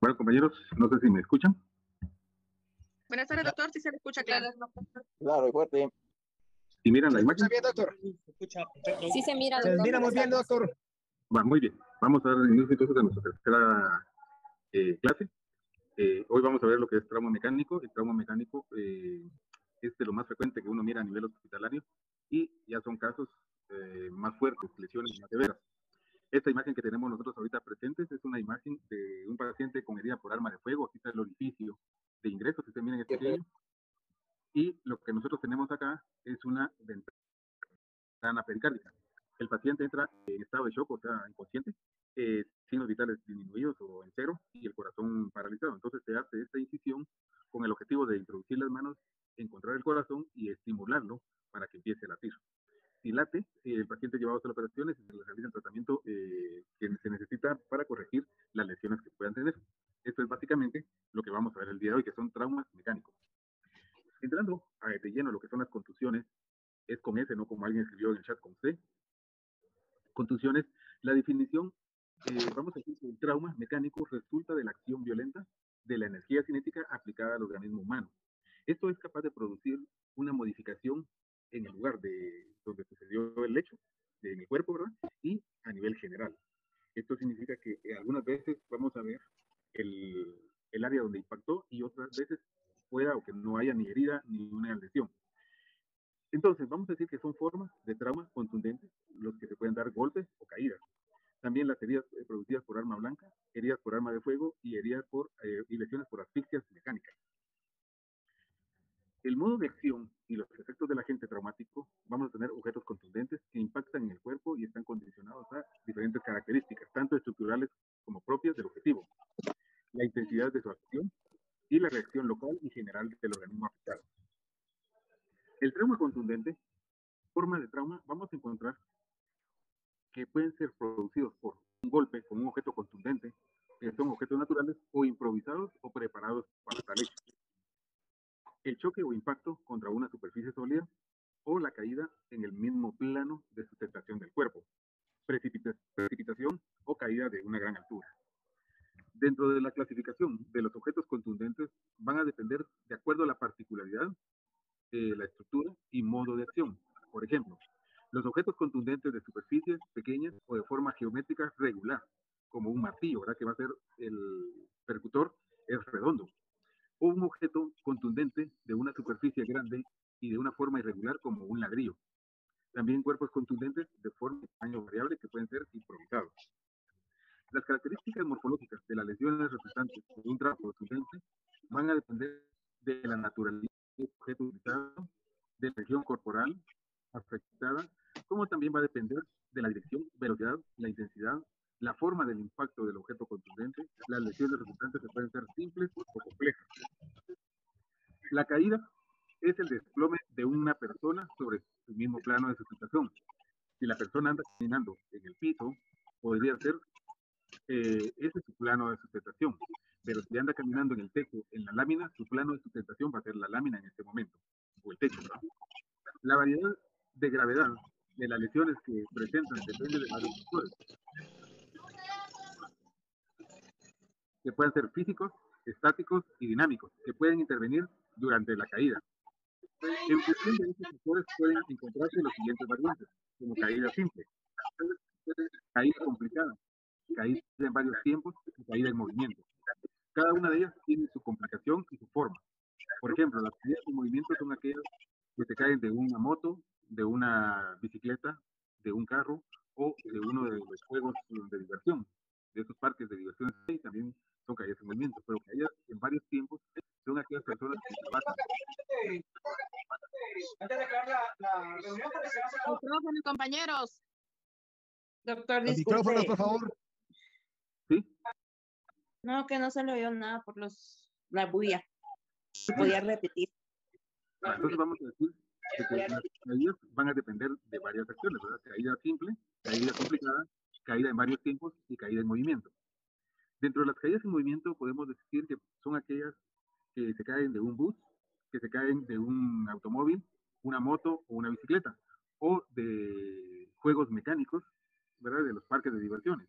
Bueno, compañeros, no sé si me escuchan. Buenas tardes, doctor. Sí se le escucha claro. Claro, y fuerte. ¿Y miran la ¿Se imagen? escucha bien, doctor? Se escucha perfecto. Sí se mira, Se doctor. mira muy bien, doctor. Va, muy bien. Vamos a dar inicio entonces a nuestra tercera clase. Hoy vamos a ver lo que es trauma mecánico. El trauma mecánico es de lo más frecuente que uno mira a nivel hospitalario y ya son casos más fuertes, lesiones más severas. Esta imagen que tenemos nosotros ahorita presentes es una imagen de un paciente con herida por arma de fuego. Aquí está el orificio de ingreso, si ustedes miran es pequeño. Y lo que nosotros tenemos acá es una ventana pericárdica. El paciente entra en estado de shock, o sea, inconsciente, signos vitales disminuidos o en cero y el corazón paralizado. Entonces se hace esta incisión con el objetivo de introducir las manos, encontrar el corazón y estimularlo para que empiece a latir. Si late, el paciente llevado a las operaciones y se le realiza el tratamiento que se necesita para corregir las lesiones que puedan tener. Esto es básicamente lo que vamos a ver el día de hoy, que son traumas mecánicos. Entrando de lleno a lo que son las contusiones, es con S, no como alguien escribió en el chat con C. Contusiones, la definición, vamos a decir que el trauma mecánico resulta de la acción violenta de la energía cinética aplicada al organismo humano. Esto es capaz de producir una modificación en el lugar de donde sucedió el hecho, en el cuerpo, ¿verdad? Y a nivel general. Esto significa que algunas veces vamos a ver el área donde impactó y otras veces pueda o que no haya ni herida ni una lesión. Entonces, vamos a decir que son formas de trauma contundentes los que se pueden dar golpes o caídas. También las heridas producidas por arma blanca, heridas por arma de fuego y heridas y lesiones por asfixias mecánicas. El modo de acción y los efectos del agente traumático, vamos a tener objetos contundentes que impactan en el cuerpo y están condicionados a diferentes características, tanto estructurales como propias del objetivo, la intensidad de su acción y la reacción local y general del organismo afectado. El trauma contundente, forma de trauma, vamos a encontrar que pueden ser producidos por un golpe con un objeto contundente, que son objetos naturales o improvisados o preparados para tal hecho. El choque o impacto contra una superficie sólida o la caída en el mismo plano de sustentación del cuerpo, precipitación o caída de una gran altura. Dentro de la clasificación de los objetos contundentes van a depender de acuerdo a la particularidad, la estructura y modo de acción. Por ejemplo, los objetos contundentes de superficies pequeñas o de forma geométrica regular, como un martillo, ¿verdad? Que va a ser el percutor, es redondo. O un objeto contundente de una superficie grande y de una forma irregular, como un ladrillo. También cuerpos contundentes de forma y tamaño variable que pueden ser improvisados. Las características morfológicas de las lesiones resultantes de un trauma contundente van a depender de la naturaleza del objeto utilizado, de la región corporal afectada, como también va a depender de la dirección, velocidad, la intensidad, la forma del impacto del objeto contundente. Las lesiones resultantes pueden ser simples o complejas. La caída es el desplome de una persona sobre el mismo plano de sustentación. Si la persona anda caminando en el piso, podría ser ese es su plano de sustentación. Pero si anda caminando en el techo, en la lámina, su plano de sustentación va a ser la lámina en este momento, o el techo, ¿verdad? La variedad de gravedad de las lesiones que presentan depende de varios factores, que pueden ser físicos, estáticos y dinámicos, que pueden intervenir durante la caída. En función de estos factores pueden encontrarse los siguientes variantes, como caída simple, caída complicada, caída en varios tiempos y caída en movimiento. Cada una de ellas tiene su complicación y su forma. Por ejemplo, las caídas en movimiento son aquellas que se caen de una moto, de una bicicleta, de un carro o de uno de los juegos de diversión. De esos parques de diversión también son caídas en movimiento, pero caídas en varios tiempos son aquellas personas que trabajan. Antes de acabar la reunión, porque se va a hacer... Micrófono, compañeros. Doctor, Los disculpe. micrófonos, por favor. ¿Sí? No, que no se le oyó nada por la bulla. Podía repetir. Entonces vamos a decir que las caídas van a depender de varias acciones, ¿verdad? Caída simple, caída complicada, caída en varios tiempos y caída en movimiento. Dentro de las caídas en movimiento podemos decir que son aquellas que se caen de un bus, que se caen de un automóvil, una moto o una bicicleta, o de juegos mecánicos, ¿verdad? De los parques de diversiones.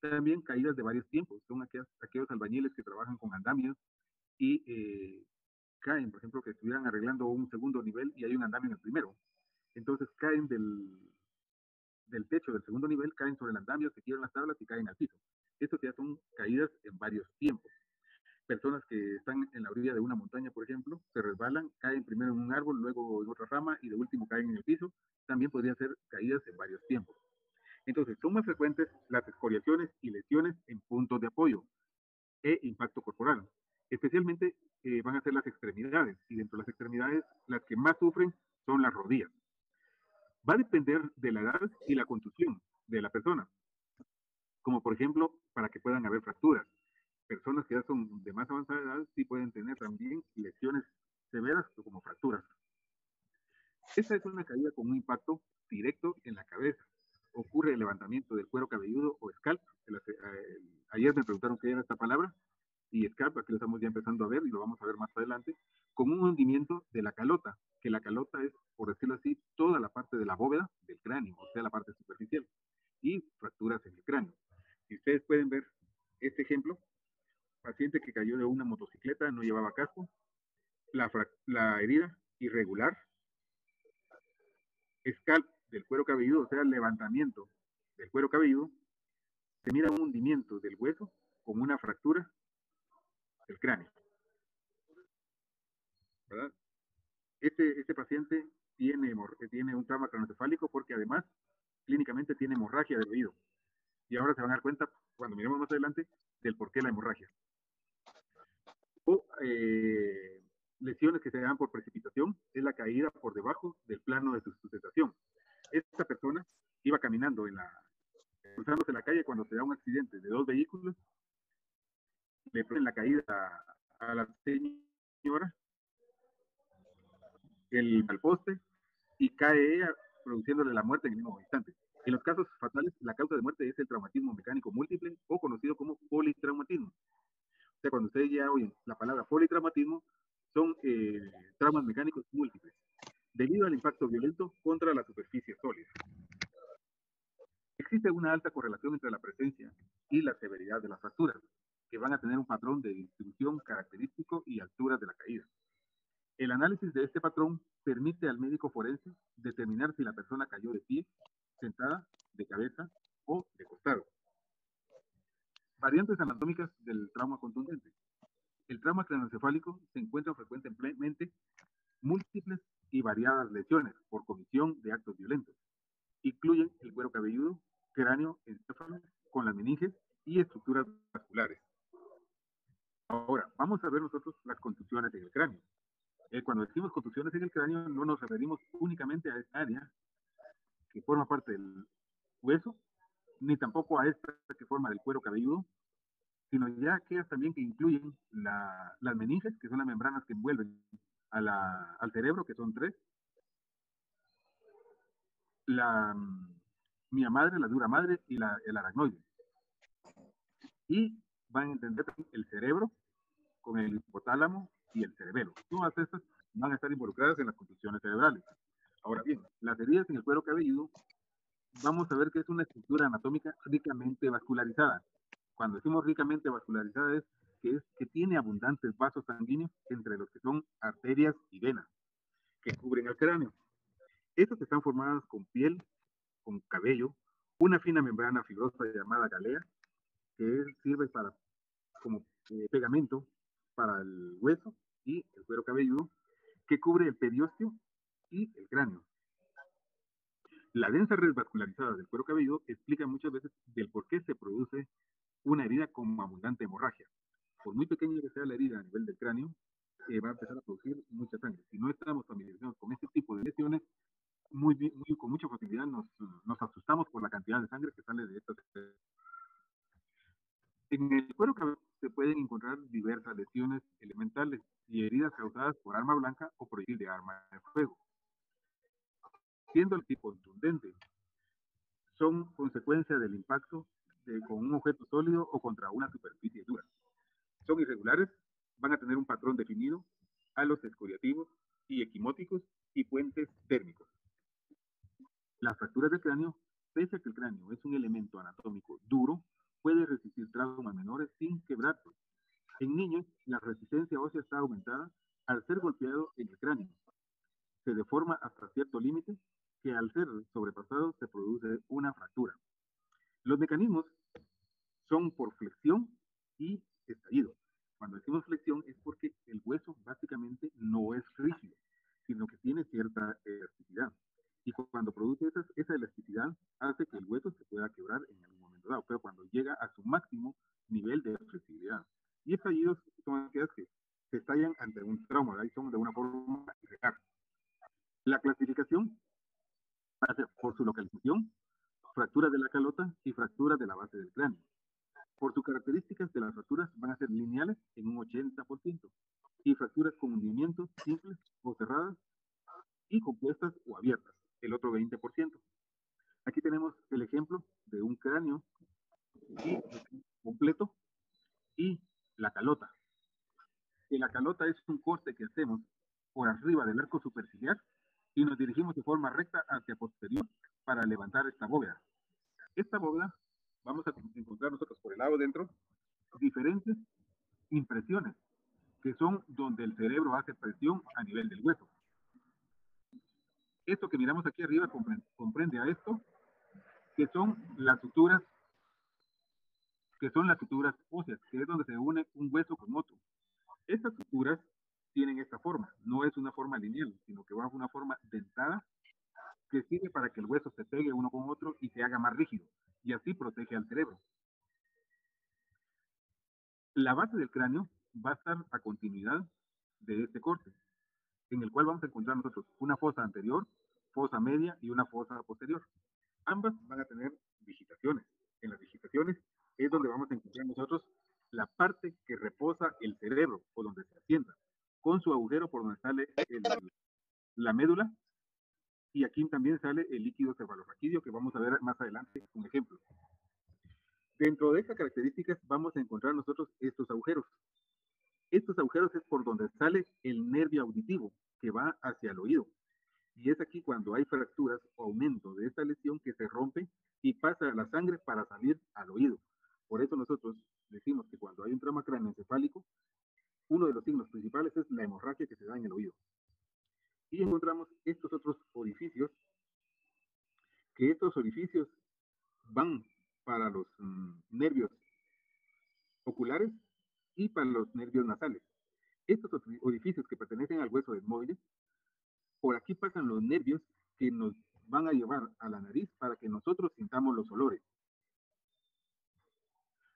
También caídas de varios tiempos, son aquellas aquellos albañiles que trabajan con andamios y caen, por ejemplo, que estuvieran arreglando un segundo nivel y hay un andamio en el primero. Entonces caen del techo del segundo nivel, caen sobre el andamio, se quiebran las tablas y caen al piso. Estos ya son caídas en varios tiempos. Personas que están en la orilla de una montaña, por ejemplo, se resbalan, caen primero en un árbol, luego en otra rama y de último caen en el piso. También podrían ser caídas en varios tiempos. Entonces, son más frecuentes las escoriaciones y lesiones en puntos de apoyo e impacto corporal. Especialmente van a ser las extremidades, y dentro de las extremidades, las que más sufren son las rodillas. Va a depender de la edad y la contusión de la persona, como por ejemplo, para que puedan haber fracturas. Personas que ya son de más avanzada edad sí pueden tener también lesiones severas como fracturas. Esta es una caída con un impacto directo en la cabeza. Ocurre el levantamiento del cuero cabelludo o scalp. Ayer me preguntaron qué era esta palabra, y scalp, aquí lo estamos ya empezando a ver y lo vamos a ver más adelante, con un hundimiento de la calota, que la calota es, por decirlo así, toda la parte de la bóveda del cráneo, o sea, la parte superficial, y fracturas en el cráneo. Si ustedes pueden ver este ejemplo, paciente que cayó de una motocicleta, no llevaba casco, la herida irregular, scalp del cuero cabelludo, o sea, el levantamiento del cuero cabelludo, se mira un hundimiento del hueso con una fractura del cráneo. ¿Verdad? Este paciente tiene un trauma craneoencefálico porque además clínicamente tiene hemorragia del oído. Y ahora se van a dar cuenta, cuando miremos más adelante, del por qué la hemorragia. O lesiones que se dan por precipitación, es la caída por debajo del plano de su sustentación. Esta persona iba caminando cruzándose la calle cuando se da un accidente de dos vehículos, le ponen la caída a la señora, al poste, y cae ella, produciéndole la muerte en el mismo instante. En los casos fatales, la causa de muerte es el traumatismo mecánico múltiple, o conocido como politraumatismo. O sea, cuando ustedes ya oyen la palabra politraumatismo, son traumas mecánicos múltiples, debido al impacto violento contra la superficie sólida. Existe una alta correlación entre la presencia y la severidad de las fracturas, que van a tener un patrón de distribución característico y alturas de la caída. El análisis de este patrón permite al médico forense determinar si la persona cayó de pie, sentada, de cabeza o de costado. Variantes anatómicas del trauma contundente. El trauma craneoencefálico se encuentra frecuentemente múltiples y variadas lesiones por comisión de actos violentos. Incluyen el cuero cabelludo, cráneo, encéfalo, con las meninges y estructuras vasculares. Ahora, vamos a ver nosotros las contusiones en el cráneo. Cuando decimos contusiones en el cráneo, no nos referimos únicamente a esta área que forma parte del hueso, ni tampoco a esta que forma del cuero cabelludo, sino ya aquellas también que incluyen las meninges, que son las membranas que envuelven al cerebro, que son 3, la mia madre, la dura madre y el aracnoide. Y van a entender el cerebro con el hipotálamo y el cerebelo. Todas estas van a estar involucradas en las contusiones cerebrales. Ahora bien, las heridas en el cuero cabelludo, vamos a ver que es una estructura anatómica ricamente vascularizada. Cuando decimos ricamente vascularizada es que tiene abundantes vasos sanguíneos entre los que son arterias y venas que cubren el cráneo. Estas están formadas con piel, con cabello, una fina membrana fibrosa llamada galea, que sirve como pegamento para el hueso y el cuero cabelludo, que cubre el periósteo y el cráneo. La densa red vascularizada del cuero cabelludo explica muchas veces del por qué se produce una herida con abundante hemorragia. Por muy pequeña que sea la herida a nivel del cráneo, va a empezar a producir mucha sangre. Si no estamos familiarizados con este tipo de lesiones, con mucha facilidad nos asustamos por la cantidad de sangre que sale de estas. En el cuero cabelludo se pueden encontrar diversas lesiones elementales y heridas causadas por arma blanca o proyectil de arma de fuego. Siendo el tipo contundente, son consecuencia del impacto con un objeto sólido o contra una superficie dura. Son irregulares, van a tener un patrón definido, halos escoriativos y equimóticos y puentes térmicos. Las fracturas del cráneo, pese a que el cráneo es un elemento anatómico duro, puede resistir traumas menores sin quebrarse. En niños, la resistencia ósea está aumentada al ser golpeado en el cráneo. Se deforma hasta cierto límite que al ser sobrepasado se produce una fractura. Los mecanismos son por flexión y estallido. Cuando decimos flexión es porque el hueso básicamente no es rígido, sino que tiene cierta elasticidad. Y cuando produce esa elasticidad hace que el hueso se pueda quebrar en algún momento dado, pero cuando llega a su máximo nivel de flexibilidad. Y estallidos son aquellas que se estallan ante un trauma, ahí son de una forma irregular. La clasificación hace por su localización, fracturas de la calota y fracturas de la base del cráneo. Por sus características de las fracturas van a ser lineales en un 80% y fracturas con hundimientos simples o cerradas y compuestas o abiertas, el otro 20%. Aquí tenemos el ejemplo de un cráneo completo y la calota. Y la calota es un corte que hacemos por arriba del arco superciliar y nos dirigimos de forma recta hacia posterior para levantar esta bóveda. Esta bóveda vamos a encontrar nosotros por el lado dentro diferentes impresiones que son donde el cerebro hace presión a nivel del hueso. Esto que miramos aquí arriba comprende a esto, que son las suturas óseas, que es donde se une un hueso con otro. Estas suturas tienen esta forma, no es una forma lineal, sino que va a una forma dentada que sirve para que el hueso se pegue uno con otro y se haga más rígido, y así protege al cerebro. La base del cráneo va a estar a continuidad de este corte, en el cual vamos a encontrar nosotros una fosa anterior, fosa media y una fosa posterior. Ambas van a tener digitaciones. En las digitaciones es donde vamos a encontrar nosotros la parte que reposa el cerebro o donde se asienta, con su agujero por donde sale la médula, y aquí también sale el líquido cefalorraquídeo que vamos a ver más adelante un ejemplo. Dentro de estas características vamos a encontrar nosotros estos agujeros. Estos agujeros es por donde sale el nervio auditivo que va hacia el oído. Y es aquí cuando hay fracturas o aumento de esta lesión que se rompe y pasa la sangre para salir al oído. Por eso nosotros decimos que cuando hay un trauma craneoencefálico, uno de los signos principales es la hemorragia que se da en el oído. Y encontramos estos otros orificios, que estos orificios van para los nervios oculares y para los nervios nasales. Estos orificios que pertenecen al hueso etmoide, por aquí pasan los nervios que nos van a llevar a la nariz para que nosotros sintamos los olores.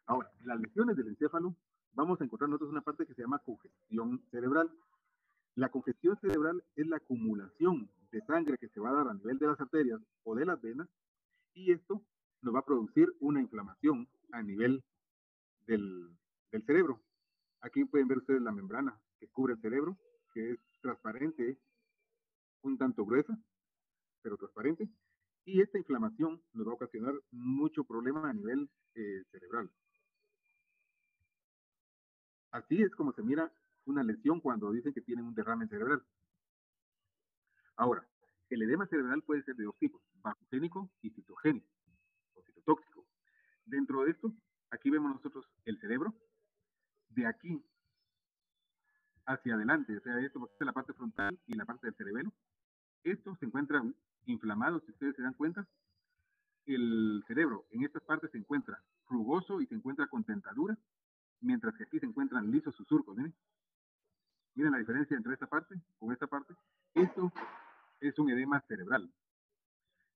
Ahora, las lesiones del encéfalo, vamos a encontrar nosotros una parte que se llama congestión cerebral. La congestión cerebral es la acumulación de sangre que se va a dar a nivel de las arterias o de las venas, y esto nos va a producir una inflamación a nivel del cerebro. Aquí pueden ver ustedes la membrana que cubre el cerebro, que es transparente, un tanto gruesa, pero transparente, y esta inflamación nos va a ocasionar mucho problema a nivel cerebral. Así es como se mira una lesión cuando dicen que tienen un derrame cerebral. Ahora, el edema cerebral puede ser de dos tipos, vasogénico y citogénico, o citotóxico. Dentro de esto, aquí vemos nosotros el cerebro, de aquí hacia adelante, o sea, esto es la parte frontal y la parte del cerebelo. Estos se encuentran inflamados, si ustedes se dan cuenta. El cerebro en estas partes se encuentra rugoso y se encuentra con tentadura, mientras que aquí se encuentran lisos sus surcos. Miren la diferencia entre esta parte con esta parte. Esto es un edema cerebral.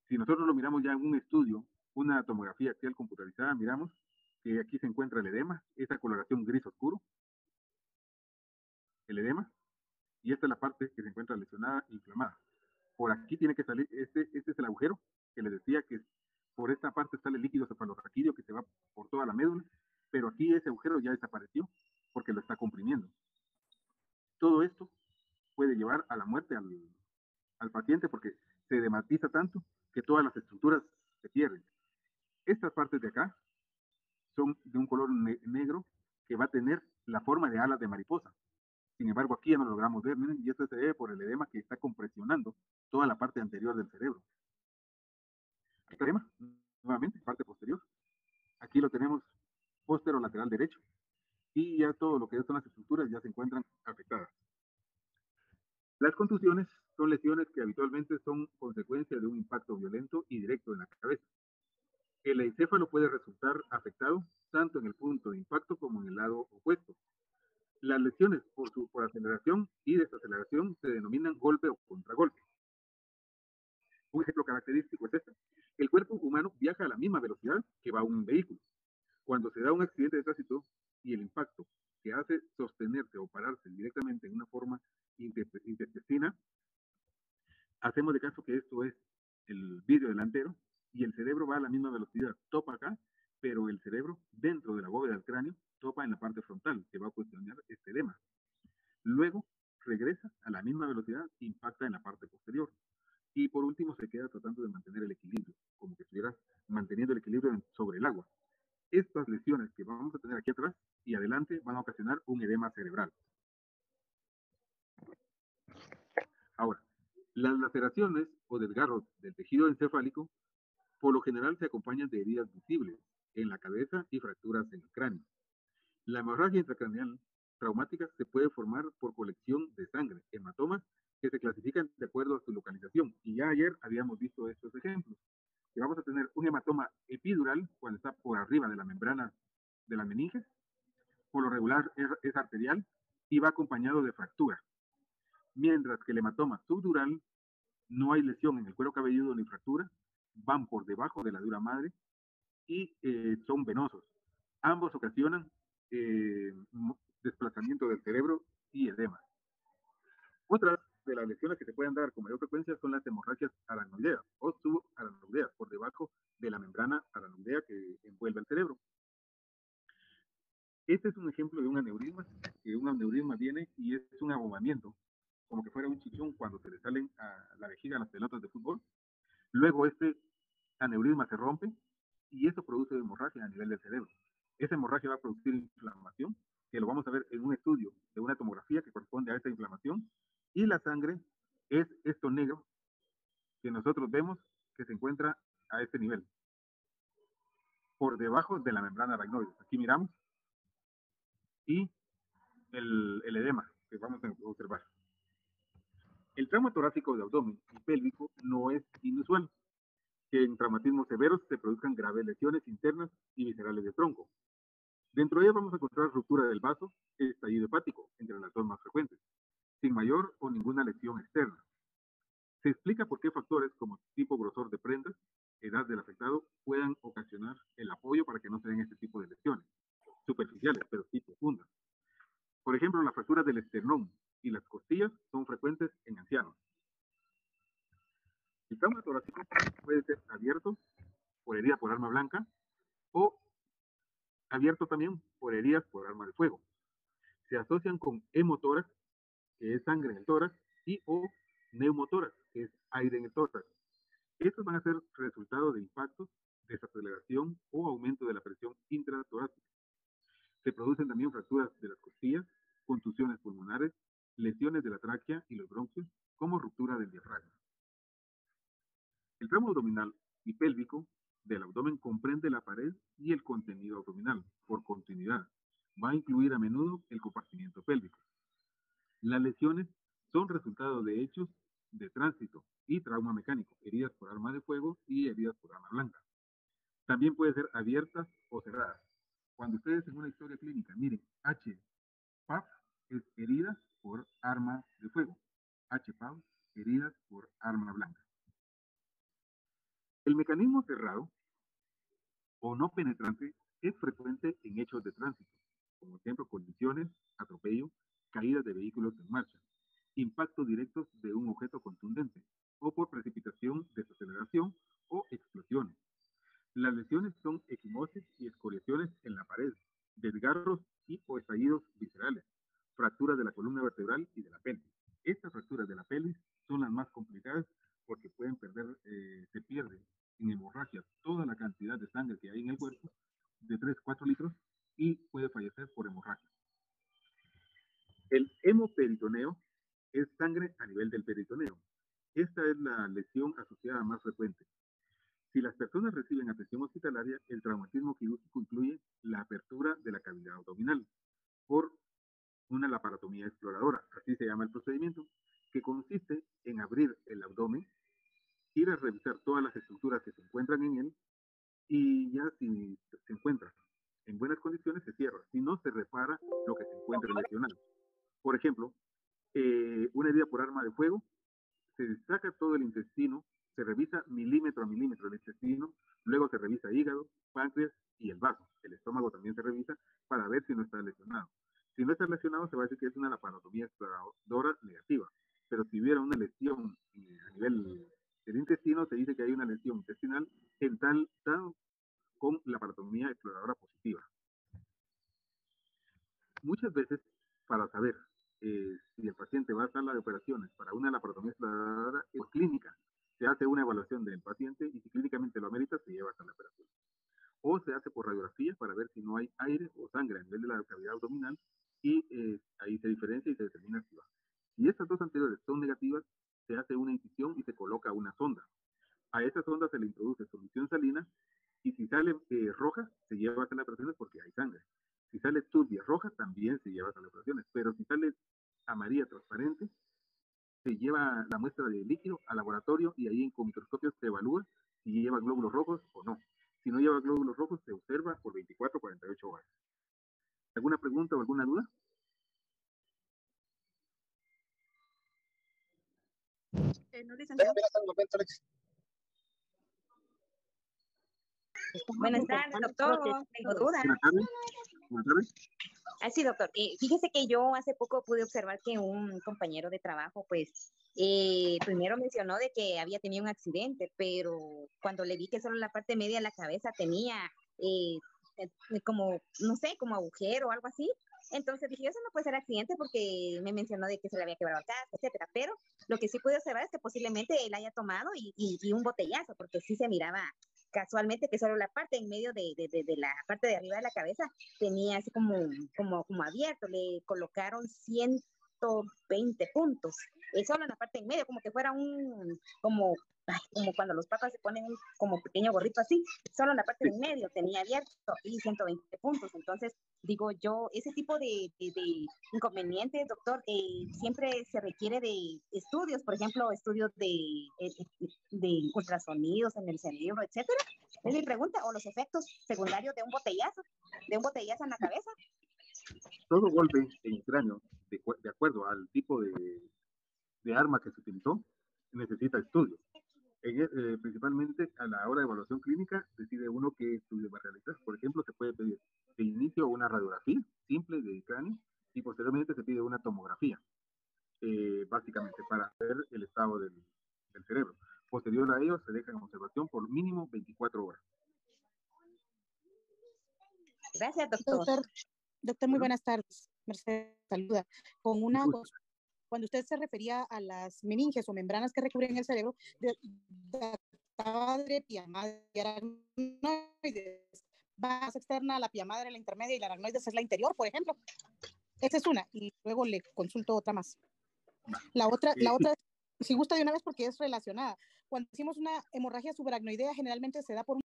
Si nosotros lo miramos ya en un estudio, una tomografía axial computarizada, miramos que aquí se encuentra el edema, esta coloración gris oscuro, el edema, y esta es la parte que se encuentra lesionada, inflamada. Por aquí tiene que salir, este es el agujero que les decía que por esta parte sale el líquido cefalorraquídeo que se va por toda la médula, pero aquí ese agujero ya desapareció porque lo está comprimiendo. Todo esto puede llevar a la muerte al paciente porque se edematiza tanto que todas las estructuras se pierden. Estas partes de acá son de un color negro que va a tener la forma de alas de mariposa. Sin embargo, aquí ya no lo logramos ver, miren, y esto se debe por el edema que está compresionando toda la parte anterior del cerebro. Aquí está el edema, nuevamente, parte posterior. Aquí lo tenemos posterolateral derecho, y ya todo lo que son las estructuras ya se encuentran afectadas. Las contusiones son lesiones que habitualmente son consecuencia de un impacto violento y directo en la cabeza. El encéfalo puede resultar afectado tanto en el punto de impacto como en el lado opuesto. Las lesiones por aceleración y desaceleración se denominan golpe o contragolpe. Un ejemplo característico es este. El cuerpo humano viaja a la misma velocidad que va un vehículo. Cuando se da un accidente de tránsito y el impacto que hace sostenerse o pararse directamente en una forma intestina, hacemos de caso que esto es el vidrio delantero y el cerebro va a la misma velocidad, topa acá, pero el cerebro dentro de la bóveda del cráneo topa en la parte frontal, que va a ocasionar este edema. Luego regresa a la misma velocidad e impacta en la parte posterior. Y por último se queda tratando de mantener el equilibrio, como que estuviera manteniendo el equilibrio sobre el agua. Estas lesiones que vamos a tener aquí atrás y adelante van a ocasionar un edema cerebral. Ahora, las laceraciones o desgarros del tejido encefálico por lo general se acompañan de heridas visibles en la cabeza y fracturas en el cráneo. La hemorragia intracraneal traumática se puede formar por colección de sangre, hematomas, que se clasifican de acuerdo a su localización. Y ya ayer habíamos visto estos ejemplos. Que vamos a tener un hematoma epidural cuando está por arriba de la membrana de la meninge. Por lo regular es arterial y va acompañado de fractura. Mientras que el hematoma subdural no hay lesión en el cuero cabelludo ni fractura, van por debajo de la dura madre y son venosos. Ambos ocasionan desplazamiento del cerebro y edema. Otras de las lesiones que se pueden dar con mayor frecuencia son las hemorragias aracnoideas o subaracnoideas, por debajo de la membrana aracnoidea que envuelve el cerebro. Este es un ejemplo de un aneurisma, que un aneurisma viene y es un abobamiento, como que fuera un chichón cuando se le salen a la vejiga las pelotas de fútbol. Luego este aneurisma se rompe y eso produce hemorragia a nivel del cerebro. Esa hemorragia va a producir inflamación, que lo vamos a ver en un estudio de una tomografía que corresponde a esta inflamación, y la sangre es esto negro que nosotros vemos que se encuentra a este nivel, por debajo de la membrana aracnoide. Aquí miramos, y el edema que vamos a observar. El trauma torácico de abdomen y pélvico no es inusual que en traumatismos severos se produzcan graves lesiones internas y viscerales de tronco. Dentro de ellas vamos a encontrar ruptura del vaso, estallido hepático, entre las dos más frecuentes, sin mayor o ninguna lesión externa. Se explica por qué factores como tipo grosor de prendas, edad del afectado, puedan ocasionar el apoyo para que no se den este tipo de lesiones, superficiales, pero sí profundas. Por ejemplo, las fracturas del esternón y las costillas son frecuentes en ancianos. El trauma torácico puede ser abierto por herida por arma blanca o abierto también por heridas por arma de fuego. Se asocian con hemotórax, que es sangre en el tórax, y o neumotórax, que es aire en el tórax. Estos van a ser resultado de impactos, desaceleración o aumento de la presión intratorácica. Se producen también fracturas de las costillas, contusiones pulmonares, lesiones de la tráquea y los bronquios, como ruptura del diafragma. El tramo abdominal y pélvico del abdomen comprende la pared y el contenido abdominal por continuidad. Va a incluir a menudo el compartimiento pélvico. Las lesiones son resultado de hechos de tránsito y trauma mecánico, heridas por arma de fuego y heridas por arma blanca. También puede ser abiertas o cerradas. Cuando ustedes en una historia clínica miren HPAF, es heridas por arma de fuego. HPAF, heridas por arma blanca. El mecanismo cerrado o no penetrante es frecuente en hechos de tránsito, como ejemplo colisiones, atropello, caídas de vehículos en marcha, impactos directos de un objeto contundente, o por precipitación, desaceleración o explosiones. Las lesiones son equimosis y escoriaciones en la pared, desgarros y o estallidos viscerales, fracturas de la columna vertebral y de la pelvis. Estas fracturas de la pelvis son las más complicadas porque pueden se pierde en hemorragia toda la cantidad de sangre que hay en el cuerpo, de 3-4 litros, y puede fallecer por hemorragia. El hemoperitoneo es sangre a nivel del peritoneo. Esta es la lesión asociada más frecuente. Si las personas reciben atención hospitalaria, el traumatismo quirúrgico incluye la apertura de la cavidad abdominal por una laparotomía exploradora, así se llama el procedimiento, que consiste en abrir el abdomen, ir a revisar todas las estructuras que se encuentran en él y ya si se encuentra en buenas condiciones se cierra, si no se repara lo que se encuentre lesionado. Por ejemplo, una herida por arma de fuego, se saca todo el intestino, se revisa milímetro a milímetro el intestino, luego se revisa hígado, páncreas y el vaso. El estómago también se revisa para ver si no está lesionado. Si no está lesionado, se va a decir que es una laparotomía exploradora negativa. Pero si hubiera una lesión a nivel del intestino, se dice que hay una lesión intestinal en tal con laparotomía exploradora positiva. Muchas veces, para saber si el paciente va a sala de operaciones para una laparotomía exploradora, por clínica, se hace una evaluación del paciente y si clínicamente lo amerita, se lleva a sala de operaciones. O se hace por radiografía para ver si no hay aire o sangre a nivel de la cavidad abdominal y ahí se diferencia y se determina si va. Si estas dos anteriores son negativas, se hace una incisión y se coloca una sonda. A esa sonda se le introduce solución salina y si sale roja, se lleva a sala de operaciones porque hay sangre. Si sale turbia roja, también se lleva a sala de operaciones. Pero si sale amarilla transparente, se lleva la muestra de líquido al laboratorio y ahí con microscopio se evalúa si lleva glóbulos rojos o no. Si no lleva glóbulos rojos, se observa por 24 o 48 horas. ¿Alguna pregunta o alguna duda? No, licenciado. Buenas tardes, doctor. Tengo dudas. Buenas tardes. Buenas tardes. Sí, doctor. Fíjese que yo hace poco pude observar que un compañero de trabajo, pues, primero mencionó de que había tenido un accidente, pero cuando le vi que solo la parte media de la cabeza tenía como, no sé, como agujero o algo así. Entonces dije, eso no puede ser accidente porque me mencionó de que se le había quebrado el casco, etcétera. Pero lo que sí pude observar es que posiblemente él haya tomado y un botellazo, porque sí se miraba casualmente que solo la parte en medio de la parte de arriba de la cabeza tenía así como abierto. Le colocaron 120 puntos. Solo en la parte en medio, como que fuera como cuando los papas se ponen como pequeño gorrito así, solo en la parte de en medio tenía abierto y 120 puntos. Entonces, digo yo, ese tipo de inconvenientes, doctor, siempre se requiere de estudios, por ejemplo, estudios de ultrasonidos en el cerebro, etcétera. Es mi pregunta, o los efectos secundarios de un botellazo en la cabeza. Todo golpe en el cráneo, de acuerdo al tipo de arma que se utilizó, necesita estudios. Principalmente a la hora de evaluación clínica, decide uno qué estudio va a realizar. Por ejemplo, se puede pedir de inicio una radiografía simple de cráneo y posteriormente se pide una tomografía, básicamente para ver el estado del cerebro. Posterior a ello, se deja en observación por mínimo 24 horas. Gracias, doctor. Doctor, muy buenas tardes. Mercedes saluda. Cuando usted se refería a las meninges o membranas que recubren el cerebro, de padre, pia madre y aracnoides, base externa, la pia madre, la intermedia y la aracnoides es la interior, por ejemplo. Esa es una, y luego le consulto otra más. La otra, si gusta de una vez porque es relacionada. Cuando decimos una hemorragia subaracnoidea, generalmente se da por un